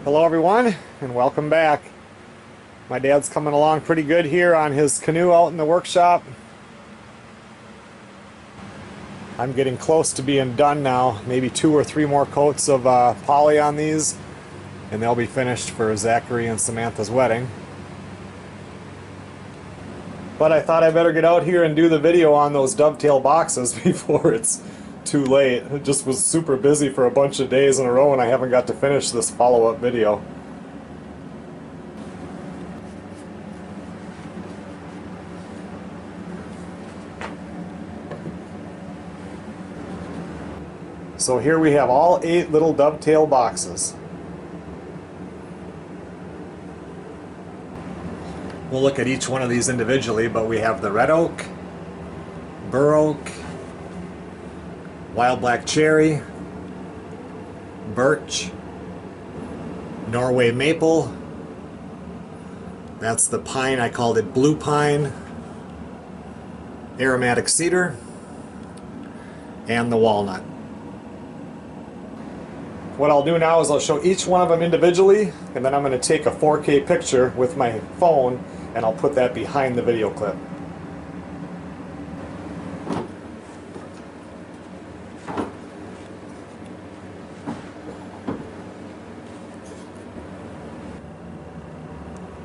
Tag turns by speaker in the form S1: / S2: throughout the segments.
S1: Hello everyone, and welcome back. My dad's coming along pretty good here on his canoe out in the workshop. I'm getting close to being done now, maybe 2 or 3 more coats of poly on these, and they'll be finished for Zachary and Samantha's wedding. But I thought I better get out here and do the video on those dovetail boxes before it's too late. It just was super busy for a bunch of days in a row and I haven't got to finish this follow-up video. So here we have all 8 little dovetail boxes. We'll look at each one of these individually, but we have the red oak, bur oak, wild black cherry, birch, Norway maple, that's the pine, I called it blue pine, aromatic cedar, and the walnut. What I'll do now is I'll show each one of them individually, and then I'm going to take a 4K picture with my phone and I'll put that behind the video clip.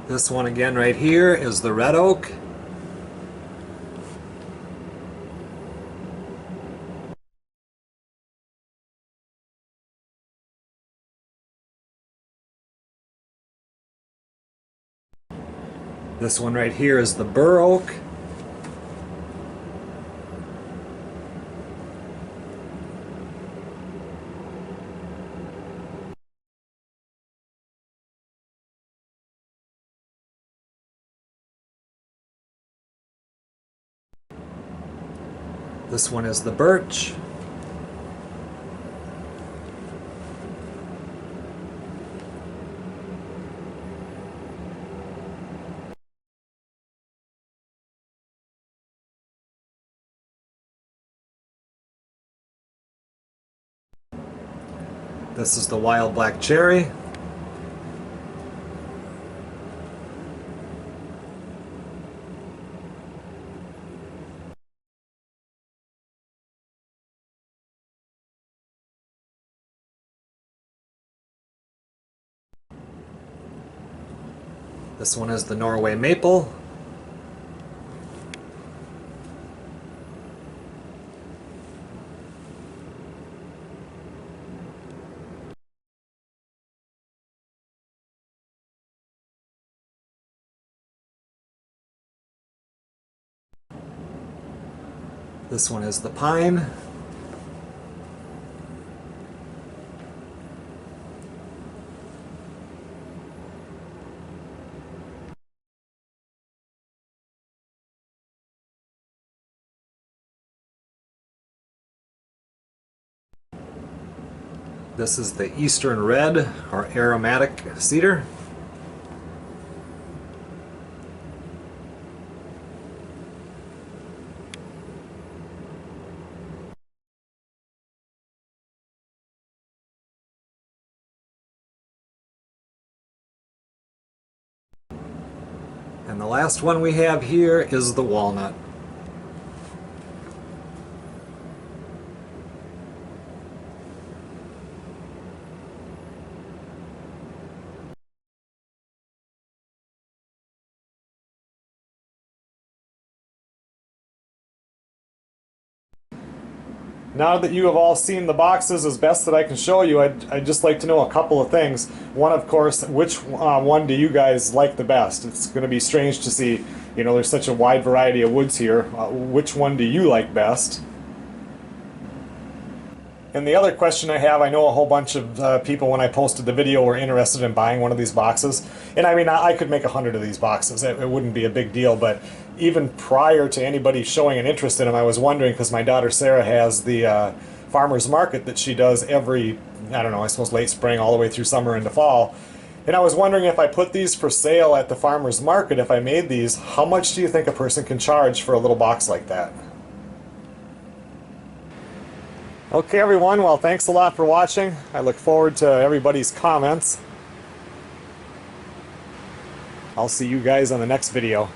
S1: This one again right here is the red oak. This one right here is the bur oak. This one is the birch. This is the wild black cherry. This one is the Norway maple. This one is the pine. This is the eastern red, or aromatic cedar. And the last one we have here is the walnut. Now that you have all seen the boxes as best that I can show you, I'd just like to know a couple of things. One, of course, which one do you guys like the best? It's going to be strange to see, you know, there's such a wide variety of woods here. Which one do you like best? And the other question I have, I know a whole bunch of people when I posted the video were interested in buying one of these boxes. And I mean, I could make 100 of these boxes. It wouldn't be a big deal. But even prior to anybody showing an interest in them, I was wondering, because my daughter Sarah has the farmer's market that she does every, I don't know, I suppose late spring all the way through summer into fall. And I was wondering if I put these for sale at the farmer's market, if I made these, how much do you think a person can charge for a little box like that? Okay everyone, well thanks a lot for watching. I look forward to everybody's comments. I'll see you guys on the next video.